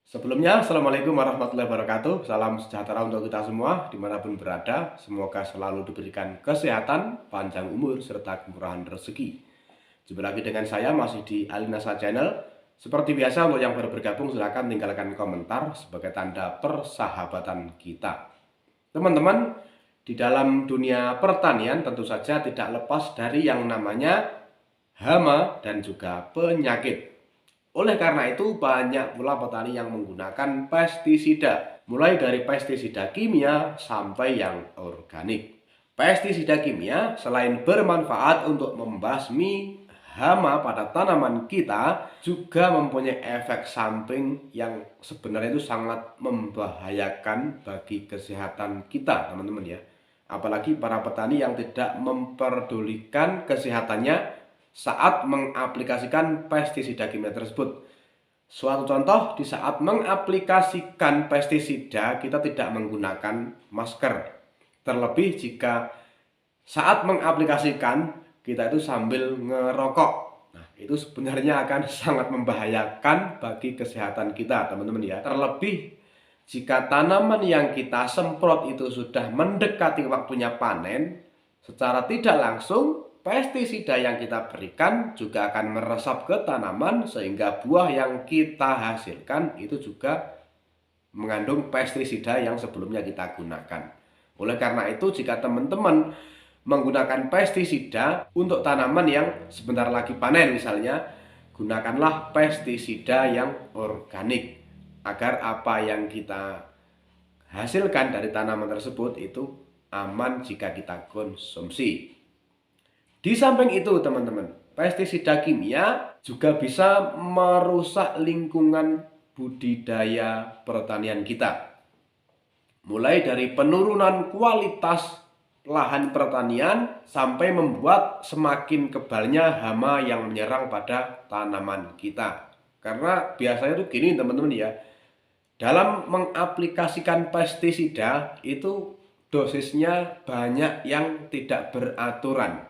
Sebelumnya, Assalamualaikum warahmatullahi wabarakatuh. Salam sejahtera untuk kita semua, dimanapun berada. Semoga selalu diberikan kesehatan, panjang umur, serta kemurahan rezeki. Jumpa lagi dengan saya, masih di Alinasa Channel. Seperti biasa, untuk yang baru bergabung, silahkan tinggalkan komentar sebagai tanda persahabatan kita. Teman-teman, di dalam dunia pertanian tentu saja tidak lepas dari yang namanya hama dan juga penyakit. Oleh karena itu, banyak pula petani yang menggunakan pestisida, mulai dari pestisida kimia sampai yang organik. Pestisida kimia selain bermanfaat untuk membasmi hama pada tanaman kita, juga mempunyai efek samping yang sebenarnya itu sangat membahayakan bagi kesehatan kita, teman-teman ya. Apalagi para petani yang tidak memperdulikan kesehatannya saat mengaplikasikan pestisida kimia tersebut. Suatu contoh, di saat mengaplikasikan pestisida kita tidak menggunakan masker. Terlebih jika saat mengaplikasikan kita itu sambil ngerokok. Nah, itu sebenarnya akan sangat membahayakan bagi kesehatan kita, teman-teman ya. Terlebih jika tanaman yang kita semprot itu sudah mendekati waktunya panen, secara tidak langsung pestisida yang kita berikan juga akan meresap ke tanaman sehingga buah yang kita hasilkan itu juga mengandung pestisida yang sebelumnya kita gunakan. Oleh karena itu, jika teman-teman menggunakan pestisida untuk tanaman yang sebentar lagi panen misalnya, gunakanlah pestisida yang organik agar apa yang kita hasilkan dari tanaman tersebut itu aman jika kita konsumsi. Di samping itu, teman-teman, pestisida kimia juga bisa merusak lingkungan budidaya pertanian kita. Mulai dari penurunan kualitas lahan pertanian sampai membuat semakin kebalnya hama yang menyerang pada tanaman kita. Karena biasanya tuh gini, teman-teman ya. Dalam mengaplikasikan pestisida itu dosisnya banyak yang tidak beraturan.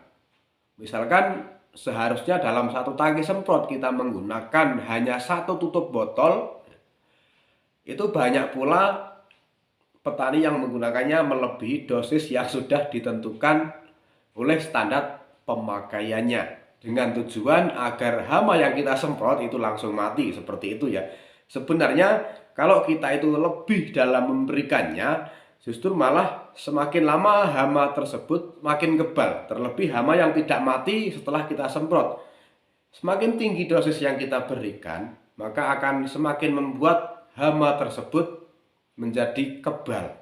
Misalkan seharusnya dalam satu tangki semprot kita menggunakan hanya satu tutup botol, itu banyak pula petani yang menggunakannya melebihi dosis yang sudah ditentukan oleh standar pemakaiannya, dengan tujuan agar hama yang kita semprot itu langsung mati, seperti itu ya. Sebenarnya kalau kita itu lebih dalam memberikannya, justru malah semakin lama hama tersebut makin kebal. Terlebih hama yang tidak mati setelah kita semprot. Semakin tinggi dosis yang kita berikan, maka akan semakin membuat hama tersebut menjadi kebal.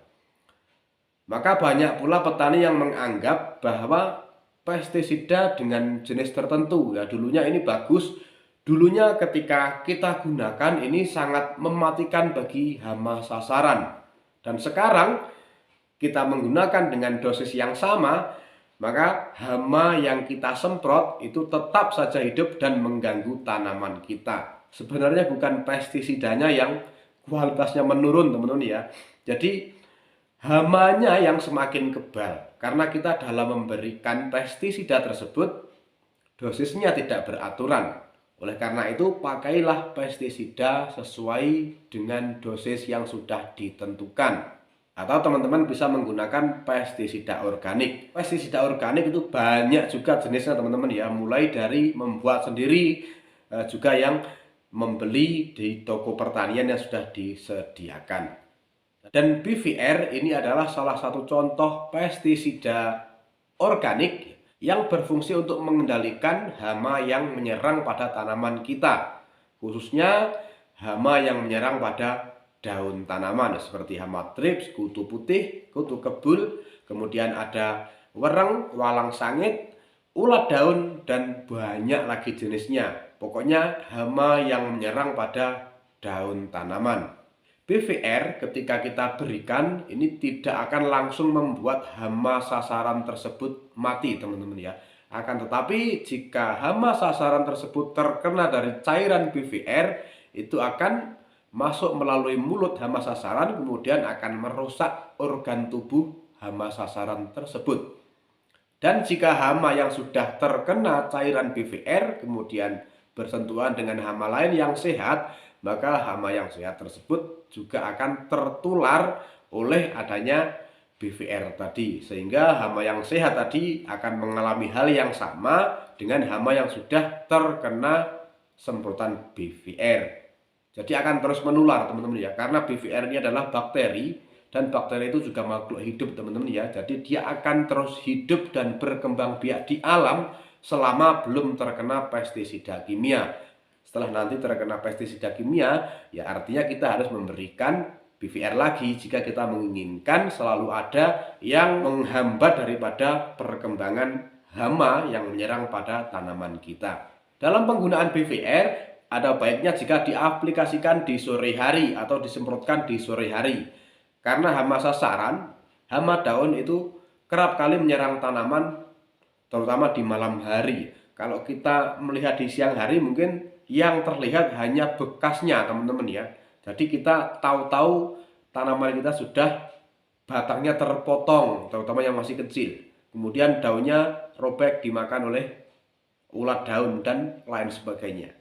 Maka banyak pula petani yang menganggap bahwa pestisida dengan jenis tertentu, ya dulunya ini bagus, dulunya ketika kita gunakan ini sangat mematikan bagi hama sasaran. Dan sekarang kita menggunakan dengan dosis yang sama, maka hama yang kita semprot itu tetap saja hidup dan mengganggu tanaman kita. Sebenarnya bukan pestisidanya yang kualitasnya menurun, teman-teman ya. Jadi hamanya yang semakin kebal karena kita dalam memberikan pestisida tersebut dosisnya tidak beraturan. Oleh karena itu, pakailah pestisida sesuai dengan dosis yang sudah ditentukan. Atau teman-teman bisa menggunakan pestisida organik. Pestisida organik itu banyak juga jenisnya, teman-teman ya. Mulai dari membuat sendiri, juga yang membeli di toko pertanian yang sudah disediakan. Dan BVR ini adalah salah satu contoh pestisida organik yang berfungsi untuk mengendalikan hama yang menyerang pada tanaman kita, khususnya hama yang menyerang pada daun tanaman seperti hama trips, kutu putih, kutu kebul, kemudian ada wereng, walang sangit, ulat daun, dan banyak lagi jenisnya. Pokoknya hama yang menyerang pada daun tanaman. BVR ketika kita berikan ini tidak akan langsung membuat hama sasaran tersebut mati, teman-teman ya. Akan tetapi jika hama sasaran tersebut terkena dari cairan BVR, itu akan masuk melalui mulut hama sasaran, kemudian akan merusak organ tubuh hama sasaran tersebut. Dan jika hama yang sudah terkena cairan BVR kemudian bersentuhan dengan hama lain yang sehat, maka hama yang sehat tersebut juga akan tertular oleh adanya BVR tadi, sehingga hama yang sehat tadi akan mengalami hal yang sama dengan hama yang sudah terkena semprotan BVR. Jadi akan terus menular teman-teman ya, karena BVR ini adalah bakteri dan bakteri itu juga makhluk hidup teman-teman ya. Jadi dia akan terus hidup dan berkembang biak di alam selama belum terkena pestisida kimia. Setelah nanti terkena pestisida kimia, ya artinya kita harus memberikan BVR lagi jika kita menginginkan selalu ada yang menghambat daripada perkembangan hama yang menyerang pada tanaman kita. Dalam penggunaan BVR, ada baiknya jika diaplikasikan di sore hari atau disemprotkan di sore hari. Karena hama sasaran, hama daun itu kerap kali menyerang tanaman terutama di malam hari. Kalau kita melihat di siang hari mungkin yang terlihat hanya bekasnya teman-teman ya. Jadi kita tahu-tahu tanaman kita sudah batangnya terpotong, terutama yang masih kecil. Kemudian daunnya robek dimakan oleh ulat daun dan lain sebagainya.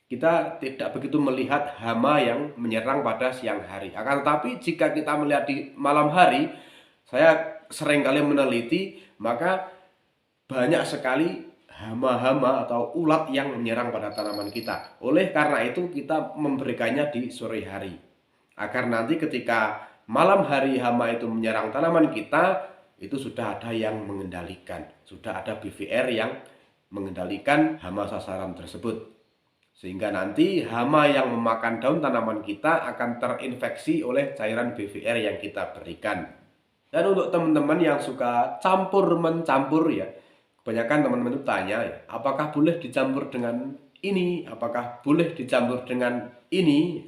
Kita tidak begitu melihat hama yang menyerang pada siang hari. Akan tetapi jika kita melihat di malam hari, saya sering kali meneliti, maka banyak sekali hama-hama atau ulat yang menyerang pada tanaman kita. Oleh karena itu kita memberikannya di sore hari. Agar nanti ketika malam hari hama itu menyerang tanaman kita, itu sudah ada yang mengendalikan. Sudah ada BVR yang mengendalikan hama sasaran tersebut. Sehingga nanti hama yang memakan daun tanaman kita akan terinfeksi oleh cairan BVR yang kita berikan. Dan untuk teman-teman yang suka campur-mencampur ya, kebanyakan teman-teman itu tanya ya, apakah boleh dicampur dengan ini, apakah boleh dicampur dengan ini.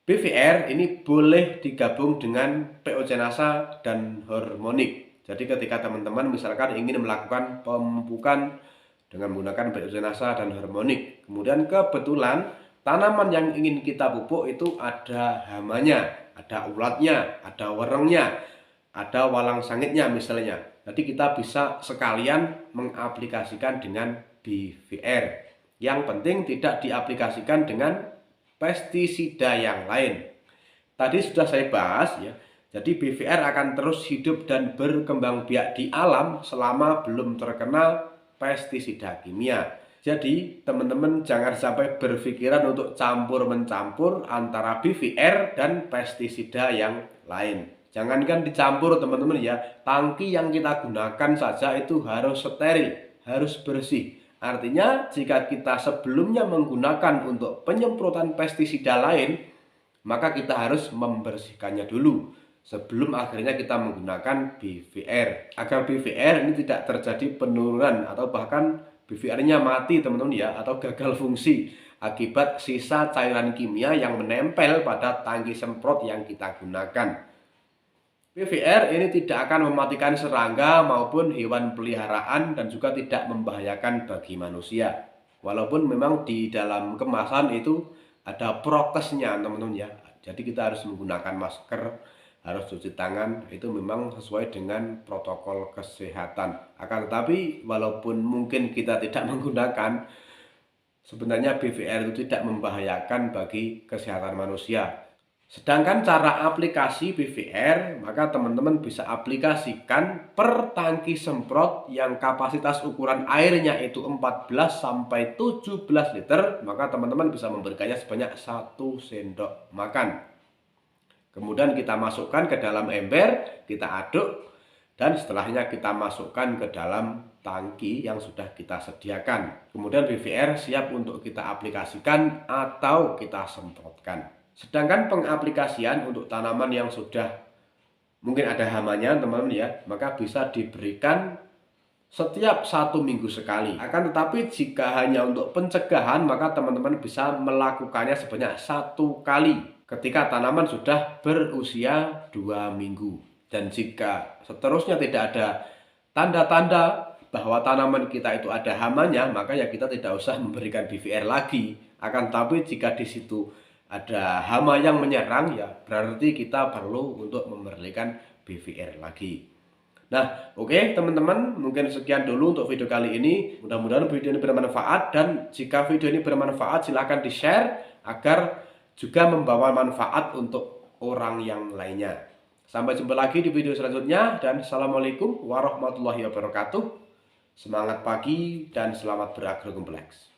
BVR ini boleh digabung dengan PO-Cyanasa dan hormonik. Jadi ketika teman-teman misalkan ingin melakukan pemupukan dengan menggunakan PO-Cyanasa dan hormonik, kemudian kebetulan tanaman yang ingin kita pupuk itu ada hamanya, ada ulatnya, ada werengnya, ada walang sangitnya misalnya. Jadi kita bisa sekalian mengaplikasikan dengan BVR. Yang penting tidak diaplikasikan dengan pestisida yang lain. Tadi sudah saya bahas ya. Jadi BVR akan terus hidup dan berkembang biak di alam selama belum terkena pestisida kimia. Jadi teman-teman jangan sampai berpikiran untuk campur-mencampur antara BVR dan pestisida yang lain. Jangankan dicampur teman-teman ya, tangki yang kita gunakan saja itu harus steril, harus bersih. Artinya jika kita sebelumnya menggunakan untuk penyemprotan pestisida lain, maka kita harus membersihkannya dulu sebelum akhirnya kita menggunakan BVR, agar BVR ini tidak terjadi penurunan atau bahkan BVR-nya mati teman-teman ya, atau gagal fungsi akibat sisa cairan kimia yang menempel pada tangki semprot yang kita gunakan. BVR ini tidak akan mematikan serangga maupun hewan peliharaan dan juga tidak membahayakan bagi manusia. Walaupun memang di dalam kemasan itu ada prokesnya teman-teman ya. Jadi kita harus menggunakan masker, harus cuci tangan, itu memang sesuai dengan protokol kesehatan. Akan tetapi walaupun mungkin kita tidak menggunakan, sebenarnya BVR itu tidak membahayakan bagi kesehatan manusia. Sedangkan cara aplikasi BVR, maka teman-teman bisa aplikasikan per tangki semprot yang kapasitas ukuran airnya itu 14-17 liter, maka teman-teman bisa memberikannya sebanyak 1 sendok makan. Kemudian kita masukkan ke dalam ember, kita aduk, dan setelahnya kita masukkan ke dalam tangki yang sudah kita sediakan. Kemudian BVR siap untuk kita aplikasikan atau kita semprotkan. Sedangkan pengaplikasian untuk tanaman yang sudah mungkin ada hamanya teman-teman ya, maka bisa diberikan setiap 1 minggu sekali. Akan tetapi jika hanya untuk pencegahan, maka teman-teman bisa melakukannya sebanyak 1 kali ketika tanaman sudah berusia 2 minggu. Dan jika seterusnya tidak ada tanda-tanda bahwa tanaman kita itu ada hamanya, maka ya kita tidak usah memberikan BVR lagi. Akan tetapi jika di situ ada hama yang menyerang, ya berarti kita perlu untuk memberikan BVR lagi. Nah, oke teman-teman, mungkin sekian dulu untuk video kali ini. Mudah-mudahan video ini bermanfaat, dan jika video ini bermanfaat silahkan di-share agar juga membawa manfaat untuk orang yang lainnya. Sampai jumpa lagi di video selanjutnya dan Assalamualaikum warahmatullahi wabarakatuh. Semangat pagi dan selamat beragrokompleks.